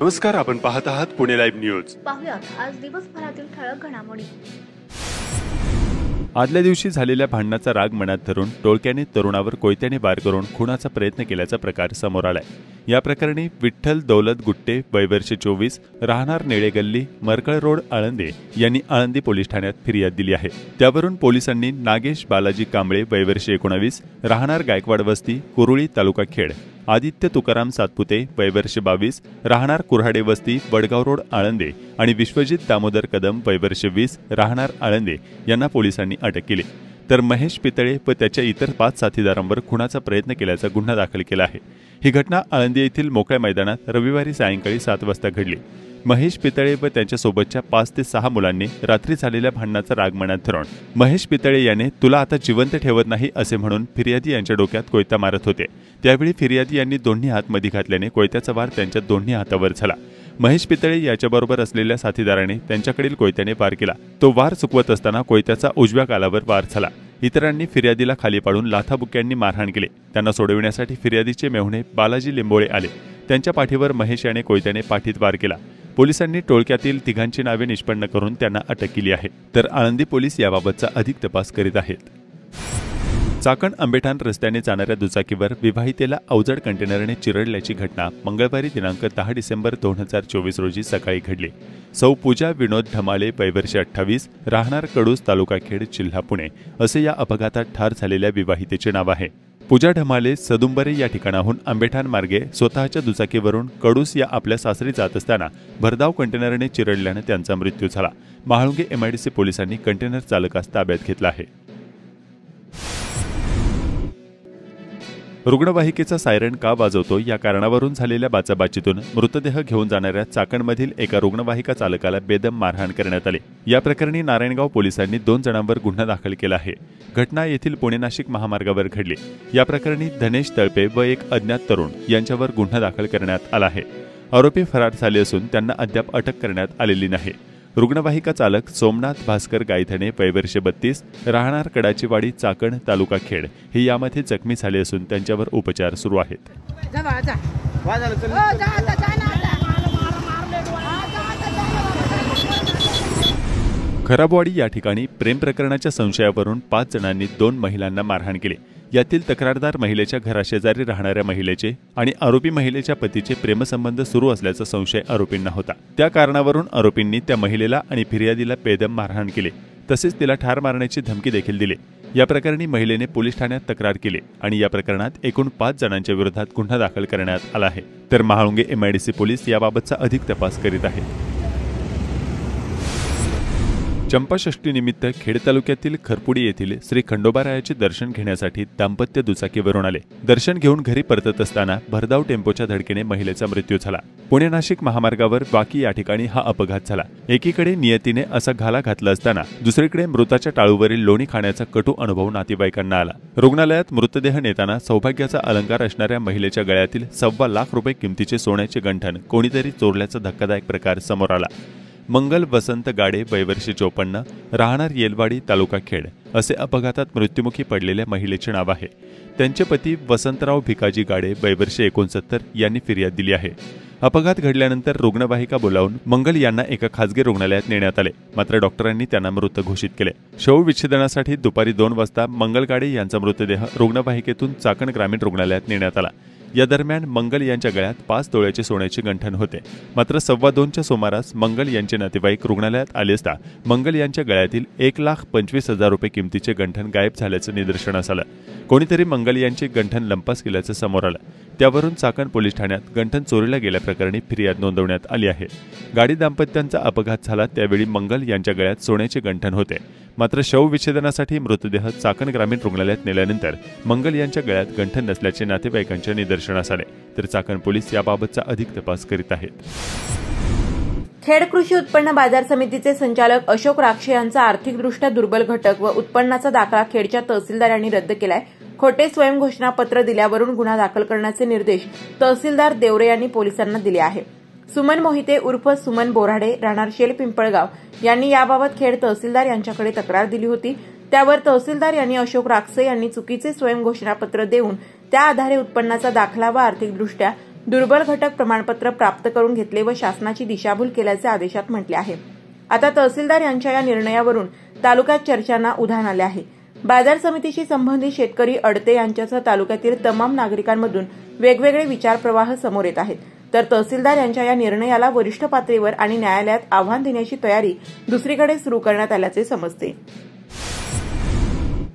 नमस्कार, आपण पाहत आहात पुणे लाईव्ह न्यूज. पाहुयात आज दिवसभरातील ठळक घडामोडी. आदल्या दिवशी झालेल्या भांडणाचा राग मनात धरून टोळक्याने तरुणावर कोयत्याने वार करून खुनाचा प्रयत्न केल्याचा प्रकार समोर आलाय. या प्रकरणी विठ्ठल दौलत गुट्टे, वय वर्ष 24, राहणार नेळे गल्ली, मरकळ रोड, आळंदे यांनी आळंदी पोलीस ठाण्यात फिर्याद दिली आहे. त्यावरून पोलिसांनी नागेश बालाजी कांबळे, वय वर्ष 19, राहणार गायकवाड वस्ती, कुरुळी, तालुका खेड, आदित्य तुकाराम सातपुते, वय वर्ष 22, राहणार कुऱ्हाडे वस्ती, वडगाव रोड, आळंदे आणि विश्वजित दामोदर कदम, वय वर्ष 20, राहणार आळंदे यांना पोलिसांनी अटक केली. तर महेश पितळे व त्याच्या इतर 5 साथीदारांवर खुनाचा प्रयत्न केल्याचा गुन्हा दाखल केला आहे. ही घटना आळंदी येथील मोकळ्या मैदानात रविवारी सायंकाळी 7 वाजता घडली. महेश पितळे व त्यांच्यासोबतच्या 5 ते 6 मुलांनी रात्री झालेल्या भांडणाचा राग मनात धरून महेश पितळे याने तुला आता जिवंत ठेवत नाही असे म्हणून फिर्यादी यांच्या डोक्यात कोयता मारत होते. त्यावेळी फिर्यादी यांनी दोन्ही हात मध्ये घातल्याने कोयत्याचा वार त्यांच्या दोन्ही हातावर झाला. महेश पितळे याच्याबरोबर असलेल्या साथीदाराने त्यांच्याकडील कोयत्याने वार केला. तो वार चुकवत असताना कोयत्याचा उजव्या गालावर वार झाला. इतरांनी फिर्यादीला खाली पाडून लाथाबुक्क्यांनी मारहाण केली. त्यांना सोडविण्यासाठी फिर्यादीचे मेहुणे बालाजी लिंबोळे आले. त्यांच्या पाठीवर महेश याने कोयत्याने पाठीत वार केला. पोलिसांनी टोळक्यातील तिघांची नावे निष्पन्न करून त्यांना अटक केली आहे. तर आळंदी पोलीस याबाबतचा अधिक तपास करीत आहेत. चाकण आंबेठाण रस्त्याने जाणाऱ्या दुचाकीवर विवाहितेला अवजड कंटेनरने चिरडल्याची घटना मंगळवारी दिनांक 10 डिसेंबर 2024 रोजी सकाळी घडली. सौ पूजा विनोद ढमाले, वय वर्ष 28, राहणार कडूस, तालुका खेड, जिल्हा पुणे असे या अपघातात ठार झालेल्या विवाहितेचे नाव आहे. पूजा ढमाले सदुंबरे या ठिकाणाहून आंबेठाण मार्गे स्वतःच्या दुचाकीवरून कडूस या आपल्या सासरी जात असताना भरधाव कंटेनरने चिरडल्याने त्यांचा मृत्यू झाला. महाळुंगे MIDC पोलिसांनी कंटेनर चालकास ताब्यात घेतला आहे. रुग्णवाहिकेचा सायरन का वाजवतो या कारणावरून झालेल्या बाचाबाचीतून मृतदेह घेऊन जाणाऱ्या चाकणमधील एका रुग्णवाहिका चालकाला बेदम मारहाण करण्यात आली. या प्रकरणी नारायणगाव पोलिसांनी 2 जणांवर गुन्हा दाखल केला आहे. घटना येथील पुणे-नाशिक महामार्गावर घडली. या प्रकरणी धनेश तळपे व एक अज्ञात तरुण यांच्यावर गुन्हा दाखल करण्यात आला आहे. आरोपी फरार झाले असून त्यांना अद्याप अटक करण्यात आलेली नाही. रुग्णवाहिका चालक सोमनाथ भास्कर गायधने, वय वर्ष 32, राहणार कडाचीवाडी, चाकण, तालुका खेड हे यामध्ये जखमी झाले असून त्यांच्यावर उपचार सुरू आहेत. खराबवाडी या ठिकाणी प्रेम प्रकरणाच्या संशयावरून 5 जणांनी 2 महिलांना मारहाण केली. यातील तक्रारदार महिलेच्या घराशेजारी राहणाऱ्या महिलेचे आणि आरोपी महिलेच्या पतीचे प्रेमसंबंध सुरू असल्याचा संशय आरोपींना होता. त्या कारणावरून आरोपींनी त्या महिलेला आणि फिर्यादीला बेदम मारहाण केली. तसेच तिला ठार मारण्याची धमकी देखील दिली. या प्रकरणी महिलेने पोलीस ठाण्यात तक्रार केली आणि या प्रकरणात एकूण 5 जणांच्या विरोधात गुन्हा दाखल करण्यात आला आहे. तर महाळुंगे MIDC पोलीस याबाबतचा अधिक तपास करीत आहेत. चंपाषष्ठीनिमित्त खेड तालुक्यातील खरपुडी येथील श्री खंडोबारायाचे दर्शन घेण्यासाठी दाम्पत्य दुचाकीवरून आले. दर्शन घेऊन घरी परतत असताना भरधाव टेम्पोच्या धडकेने महिलेचा मृत्यू झाला. पुणे-नाशिक महामार्गावर वाकी या ठिकाणी हा अपघात झाला. एकीकडे नियतीने असा घाला घातला असताना दुसरीकडे मृताच्या टाळूवरील लोणी खाण्याचा कटू अनुभव नातेवाईकांना आला. रुग्णालयात मृतदेह नेताना सौभाग्याचा अलंकार असणाऱ्या महिलेच्या गळ्यातील 1.25 लाख रुपये किमतीचे सोन्याचे गंठण कोणीतरी चोरल्याचा धक्कादायक प्रकार समोर आला. मंगल वसंत गाडे, वय वर्ष 54, राहणार येलवाडी, तालुका खेड असे अपघातात मृत्युमुखी पडलेल्या महिलेचे नाव आहे. त्यांचे पती वसंतराव भिकाजी गाडे, वय वर्ष 69 यांनी फिर्याद दिली आहे. अपघात घडल्यानंतर रुग्णवाहिका बोलावून मंगल यांना एका खासगी रुग्णालयात नेण्यात आले. मात्र डॉक्टरांनी त्यांना मृत घोषित केले. शवविच्छेदनासाठी दुपारी 2 वाजता मंगल गाडे यांचा मृतदेह रुग्णवाहिकेतून चाकण ग्रामीण रुग्णालयात नेण्यात आला. या दरम्यान मंगल यांच्या गळ्यात 5 तोळ्याचे सोन्याचे गंठण होते. मात्र 2:15च्या सुमारास मंगल यांचे नातेवाईक रुग्णालयात आले असता मंगल यांच्या गळ्यातील 1,25,000 रुपये किमतीचे गंठण गायब झाल्याचं निदर्शनास आलं. कोणीतरी मंगल यांचे गंठण लंपास केल्याचं समोर आलं. त्यावरून चाकण पोलीस ठाण्यात गंठण चोरीला गेल्याप्रकरणी फिर्याद नोंदवण्यात आली आहे. गाडी दाम्पत्यांचा अपघात झाला त्यावेळी मंगल यांच्या गळ्यात सोन्याचे गंठण होते. मात्र शवविच्छेदनासाठी मृतदेह चाकण ग्रामीण रुग्णालयात नेल्यानंतर मंगल यांच्या गळ्यात गंठण नसल्याचे नातेवाईकांच्या निदर्शनास आले. तर चाकण पोलीस याबाबतचा अधिक तपास करीत आहेत. खेड कृषी उत्पन्न बाजार समितीचे संचालक अशोक राक्षे यांचा आर्थिकदृष्ट्या दुर्बल घटक व उत्पन्नाचा दाखला खेडच्या तहसीलदार यांनी रद्द केलाय. खोटे स्वयंघोषणापत्र दिल्यावरून गुन्हा दाखल करण्याचे निर्देश तहसीलदार देवरे यांनी पोलिसांना दिले आहे. सुमन मोहिते उर्फ सुमन बोराडे, राहणार शेल पिंपळगाव यांनी याबाबत खेड तहसीलदार यांच्याकडे तक्रार दिली होती. त्यावर तहसीलदार यांनी अशोक राक्षे यांनी चुकीचे स्वयंघोषणापत्र देऊन त्या आधारे उत्पन्नाचा दाखला व आर्थिकदृष्ट्या दुर्बल घटक प्रमाणपत्र प्राप्त करून घेतले व शासनाची दिशाभूल केल्याचे आदेशात म्हटले आहे। आता तहसीलदार यांच्या या निर्णयावरून तालुक्यात चर्चांना उधाण आले आहे। बाजार समितीशी संबंधित शेतकरी, अडते यांच्यासह तालुक्यातील तमाम नागरिकांमधून वेगवेगळे विचारप्रवाह समोर येत आहेत। तर तहसीलदार यांच्या या निर्णयाला वरिष्ठ पातळीवर आणि न्यायालयात आव्हान देण्याची तयारी दुसरीकडे सुरू करण्यात आल्याचे समजते।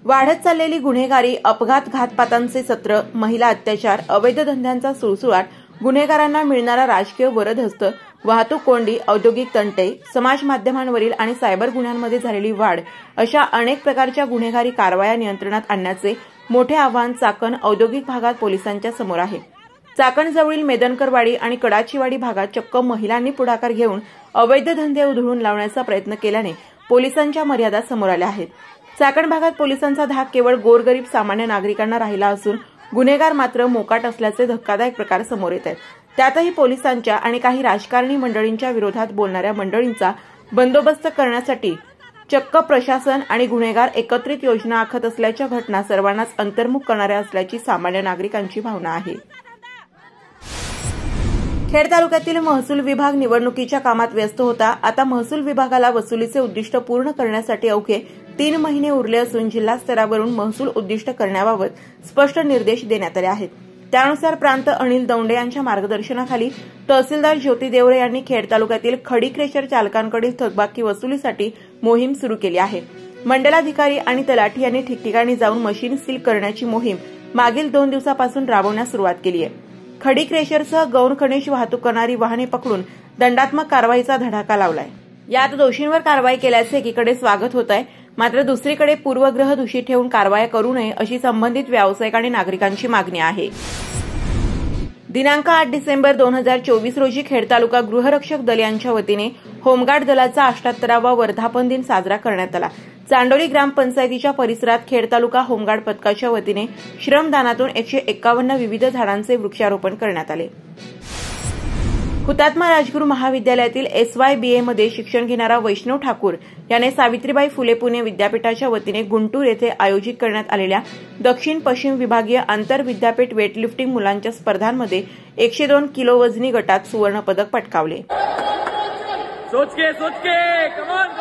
वाढत चाललेली गुन्हेगारी, अपघात, घातपातांचे सत्र, महिला अत्याचार, अवैध धंद्यांचा सुळसुळाट, गुन्हेगारांना मिळणारा राजकीय वरदहस्त, वाहतूक कोंडी, औद्योगिक तंटे, समाज माध्यमांवरील आणि सायबर गुन्ह्यांमध्ये झालेली वाढ अशा अनेक प्रकारच्या गुन्हेगारी कारवाया नियंत्रणात आणण्याचे मोठे आव्हान चाकण औद्योगिक भागात पोलिसांच्या समोर आहे। चाकणजवळील मेदनकरवाडी आणि कडाचीवाडी भागात चक्क महिलांनी पुढाकार घेऊन अवैध धंदे उधळून लावण्याचा प्रयत्न केल्याने पोलिसांच्या मर्यादा समोर आल्या आहेत। चाकण भागात पोलिसांचा धाक केवळ गोरगरीब सामान्य नागरिकांना राहिला असून गुन्हेगार मात्र मोकाट असल्याचे धक्कादायक प्रकार समोर येत आहेत। त्यातही पोलिसांच्या आणि काही राजकारणी मंडळींच्या विरोधात बोलणाऱ्या मंडळींचा बंदोबस्त करण्यासाठी चक्क प्रशासन आणि गुन्हेगार एकत्रित योजना आखत असल्याच्या घटना सर्वांनाच अंतर्मुख करणाऱ्या असल्याची सामान्य नागरिकांची भावना आहे। खेड तालुक्यातील महसूल विभाग निवडणुकीच्या कामात व्यस्त होता। आता महसूल विभागाला वसुलीचे उद्दिष्ट पूर्ण करण्यासाठी अवघे 3 महिने उरले असून जिल्हा स्तरावरून महसूल उद्दिष्ट करण्याबाबत स्पष्ट निर्देश देण्यात आले आहेत। त्यानुसार प्रांत अनिल दौंडे यांच्या मार्गदर्शनाखाली तहसीलदार ज्योती देवरे यांनी खेड तालुक्यातील खडी क्रेशर चालकांकडील थकबाकी वसुलीसाठी मोहीम सुरू केली आहे। मंडलाधिकारी आणि तलाठी यांनी ठिकठिकाणी जाऊन मशीन सील करण्याची मोहीम मागील 2 दिवसापासून राबवण्यास सुरुवात केली आहे। खडी क्रेशरसह गौण खनिज वाहतूक करणारी वाहने पकडून दंडात्मक कारवाईचा धडाका लावलाय। यात दोषींवर कारवाई केल्याचे एकीकडे स्वागत होत आहे, मात्र दुसरीकडे पूर्वग्रह दूषित ठेवून कारवाया करू नये अशी संबंधित व्यावसायिक आणि नागरिकांची मागणी आहे। दिनांक 8 डिसेंबर 2024 रोजी खेड तालुका गृहरक्षक दल यांच्या वतीने होमगार्ड दलाचा 78वा वर्धापन दिन साजरा करण्यात आला। चांडोली ग्रामपंचायतीच्या परिसरात खेड तालुका होमगार्ड पथकाच्या वतीने श्रमदानातून 151 विविध झाडांचे वृक्षारोपण करण्यात आले। हुतात्मा राजगुरू महाविद्यालयातील SYBA मध्ये शिक्षण घेणारा वैष्णव ठाकूर याने सावित्रीबाई फुले पुणे विद्यापीठाच्या वतीने गुंटूर येथे आयोजित करण्यात आलेल्या दक्षिण पश्चिम विभागीय आंतर विद्यापीठ वेटलिफ्टिंग मुलांच्या स्पर्धांमध्ये 102 किलो वजनी गटात सुवर्ण पदक पटकावले। सोच के कमान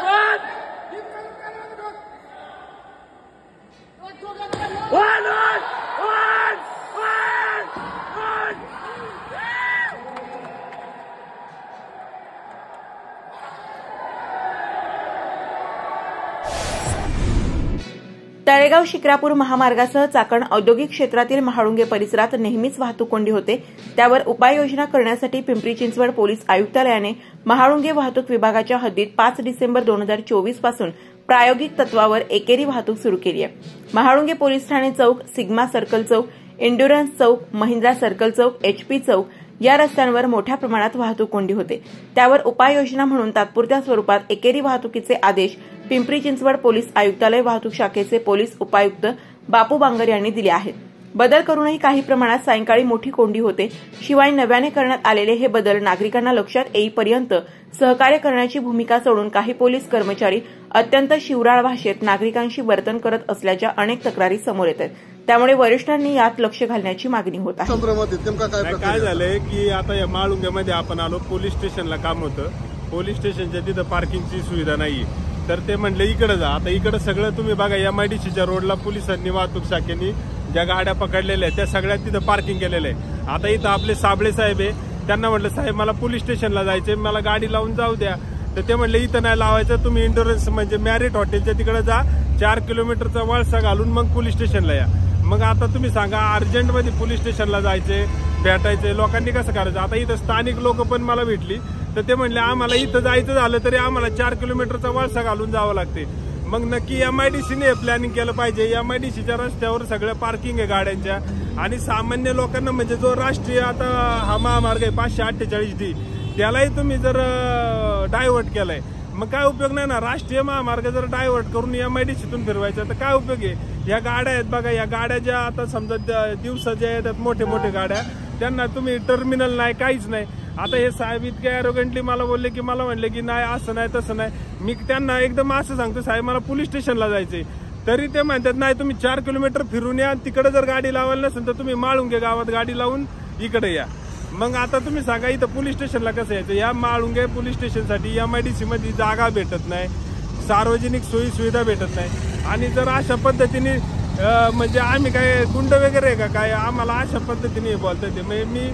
तळेगाव शिक्रापूर महामार्गासह चाकण औद्योगिक क्षेत्रातील महाळुंगे परिसरात नेहमीच वाहतूक कोंडी होते। त्यावर उपाययोजना करण्यासाठी पिंपरी चिंचवड पोलीस आयुक्तालयाने महाळुंगे वाहतूक विभागाच्या हद्दीत 5 डिसेंबर 2024 पासून प्रायोगिक तत्वावर एकेरी वाहतूक सुरू केली आहे। महाळुंगे पोलीस ठाणे चौक, सिग्मा सर्कल चौक, एन्ड्युरन्स चौक, महिंद्रा सर्कल चौक, HP चौक या रस्त्यांवर मोठ्या प्रमाणात वाहतूक कोंडी होते। त्यावर उपाययोजना म्हणून तात्पुरत्या स्वरूपात एकेरी वाहतुकीचे आदेश पिंपरी चिंचवड पोलीस आयुक्तालय वाहतूक शाखेचे पोलीस उपायुक्त बापू बांगर यांनी दिले आहेत। बदल करूनही काही प्रमाणात सायंकाळी मोठी कोंडी होते। शिवाय नव्याने करण्यात आलेले हे बदल नागरिकांना लक्षात येईपर्यंत सहकार्य करण्याची भूमिका सोडून काही पोलीस कर्मचारी अत्यंत शिवराळ भाषेत नागरिकांशी वर्तन करत असल्याच्या अनेक तक्रारी समोर येत आहेत। त्यामुळे वरिष्ठांनी यात लक्ष घालण्याची मागणी होत आहे। काय झालंय की आता या माळुंग्यामध्ये आपण आलो, पोलीस स्टेशनला काम होतं, पोलीस स्टेशनच्या तिथं पार्किंगची सुविधा नाहीये, तर ते म्हणले इकडे जा। आता इकडे सगळं तुम्ही बघा, MIDCच्या रोडला पोलिसांनी वाहतूक शाखेनी ज्या गाड्या पकडलेल्या आहेत त्या सगळ्या तिथं पार्किंग केलेलं आहे। आता इथं आपले साबळे साहेब आहे, त्यांना म्हटलं साहेब मला पोलीस स्टेशनला जायचंय, मला गाडी लावून जाऊ द्या, तर ते म्हणले इथं नाही लावायचं, तुम्ही इंडोरन्स म्हणजे मॅरिट हॉटेलच्या तिकडे जा, 4 किलोमीटरचा वळसा घालून मग पोलीस स्टेशनला या। मग आता तुम्ही सांगा, अर्जंटमध्ये पोलीस स्टेशनला जायचे, भेटायचे, लोकांनी कसं करायचं? आता इथं स्थानिक लोक पण मला भेटली, तर ते म्हणले आम्हाला इथं जायचं झालं तरी आम्हाला 4 किलोमीटरचा वळसा घालून जावं लागते। मग नक्की MIDCने प्लॅनिंग केलं पाहिजे। MIDCच्या रस्त्यावर सगळं पार्किंग आहे गाड्यांच्या, आणि सामान्य लोकांना म्हणजे जो राष्ट्रीय आता हा महामार्ग आहे 548D, त्यालाही तुम्ही जर डायव्हर्ट केलाय, मग काय उपयोग नाही ना। राष्ट्रीय महामार्ग जर डायव्हर्ट करून MIDCतून फिरवायचा तर काय उपयोग आहे? या गाड्या आहेत बघा, या गाड्या ज्या आता समजा दिवसाच्या येतात मोठे मोठे गाड्या, त्यांना तुम्ही टर्मिनल नाही, काहीच नाही। आता हे साहेब इतके ॲरोगंटली मला बोलले की मला म्हणले की नाही असं नाही तसं नाही। मी त्यांना एकदम असं सांगतो, साहेब मला पोलीस स्टेशनला जायचंय, तरी ते म्हणतात नाही तुम्ही 4 किलोमीटर फिरून या, तिकडे जर गाडी लावायला नसेल तर तुम्ही माळुंगे गावात गाडी लावून इकडे या. मग आता तुम्ही सांगा इथं पोलीस स्टेशनला कसं यायचं? या माळुंगे पोलीस स्टेशनसाठी MIDC मध्ये जागा भेटत नाही, सार्वजनिक सोयी सुविधा भेटत नाही. आणि जर अशा पद्धतीने म्हणजे आम्ही काय गुंड वगैरे आहे का काय? आम्हाला अशा पद्धतीने बोलता येते. म्हणजे मी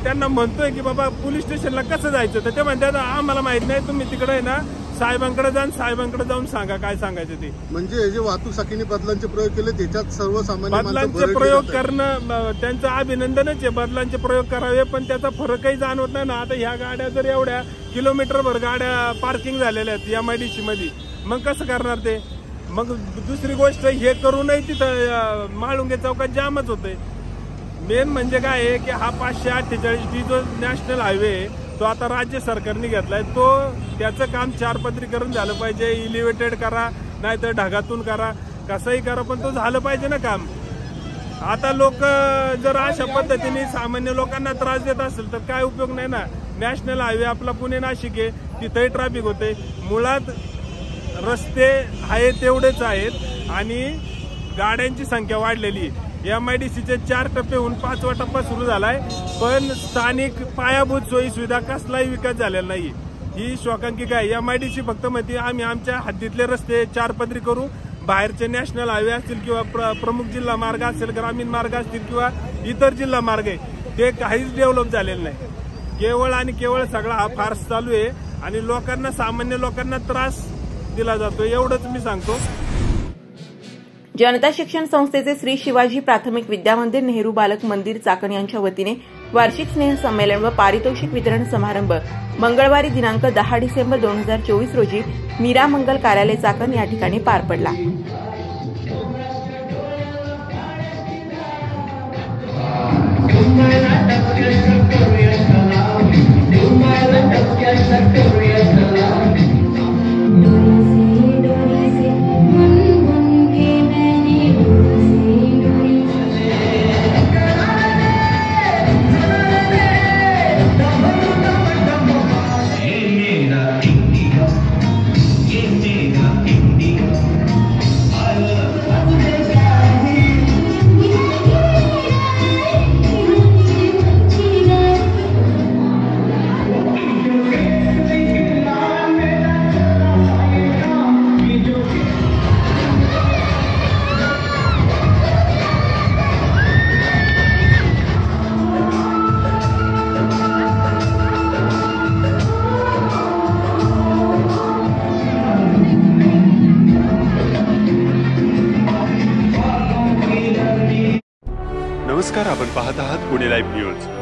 त्यांना म्हणतोय की बाबा पोलीस स्टेशनला कसं जायचं, तर ते म्हणतात आम्हाला माहित नाही, तुम्ही तिकडे ना साहेबांकडे जा, साहेबांकडे जाऊन सांगा काय सांगायचं ते. म्हणजे जे वाहतूक शाखेने बदलांचे प्रयोग केले त्याच्यात सर्वसामान्य बदलांचे प्रयोग करणं त्यांचं अभिनंदनच आहे. बदलांचे प्रयोग करावे, पण त्याचा फरकही जाणवत नाही ना. आता ह्या गाड्या जर एवढ्या किलोमीटरभर गाड्या पार्किंग झालेल्या आहेत MIDC मध्ये, मग कसं करणार ते? मग दुसरी गोष्ट हे करूनही तिथं माळुंगे चौकात जामच होते. मेन म्हणजे काय आहे की हा 548D जो नॅशनल हायवे तो आता राज्य सरकारने घेतलाय, तो त्याचं काम 4 पदरीकरण झालं पाहिजे. इलिव्हेटेड करा, नाहीतर ढगातून करा, कसंही करा, पण तो झालं पाहिजे ना काम. आता लोक जर अशा पद्धतीने सामान्य लोकांना त्रास देत असेल तर काय उपयोग नाही ना. नॅशनल हायवे आपला पुणे नाशिक आहे, तिथंही ट्रॅफिक होते. मुळात रस्ते आहेत तेवढेच आहेत आणि गाड्यांची संख्या वाढलेली. MIDCचे 4 टप्पे होऊन 5वा टप्पा सुरू झालाय, पण स्थानिक पायाभूत सोयी सुविधा कसलाही विकास झालेला नाही. ही शोकांतिका आहे. MIDC फक्त म्हणते आम्ही आमच्या हद्दीतले रस्ते 4 पदरी करू, बाहेरचे नॅशनल हायवे असतील किंवा प्रमुख जिल्हा मार्ग असेल, ग्रामीण मार्ग असतील किंवा इतर जिल्हा मार्ग आहे, ते काहीच डेव्हलप झालेलं नाही. केवळ आणि केवळ सगळा हा फार्स चालू आहे आणि लोकांना, सामान्य लोकांना त्रास दिला जातो, एवढंच मी सांगतो. जनता शिक्षण संस्थेचे श्री शिवाजी प्राथमिक विद्यामंदिर, नेहरू बालक मंदिर चाकण यांच्या वतीने वार्षिक स्नेह संमेलन व पारितोषिक वितरण समारंभ मंगळवारी दिनांक 10 डिसेंबर 2024 रोजी मीरा मंगल कार्यालय चाकण या ठिकाणी पार पडला. नमस्कार, आपण पाहत आहात पुणे लाईव्ह न्यूज.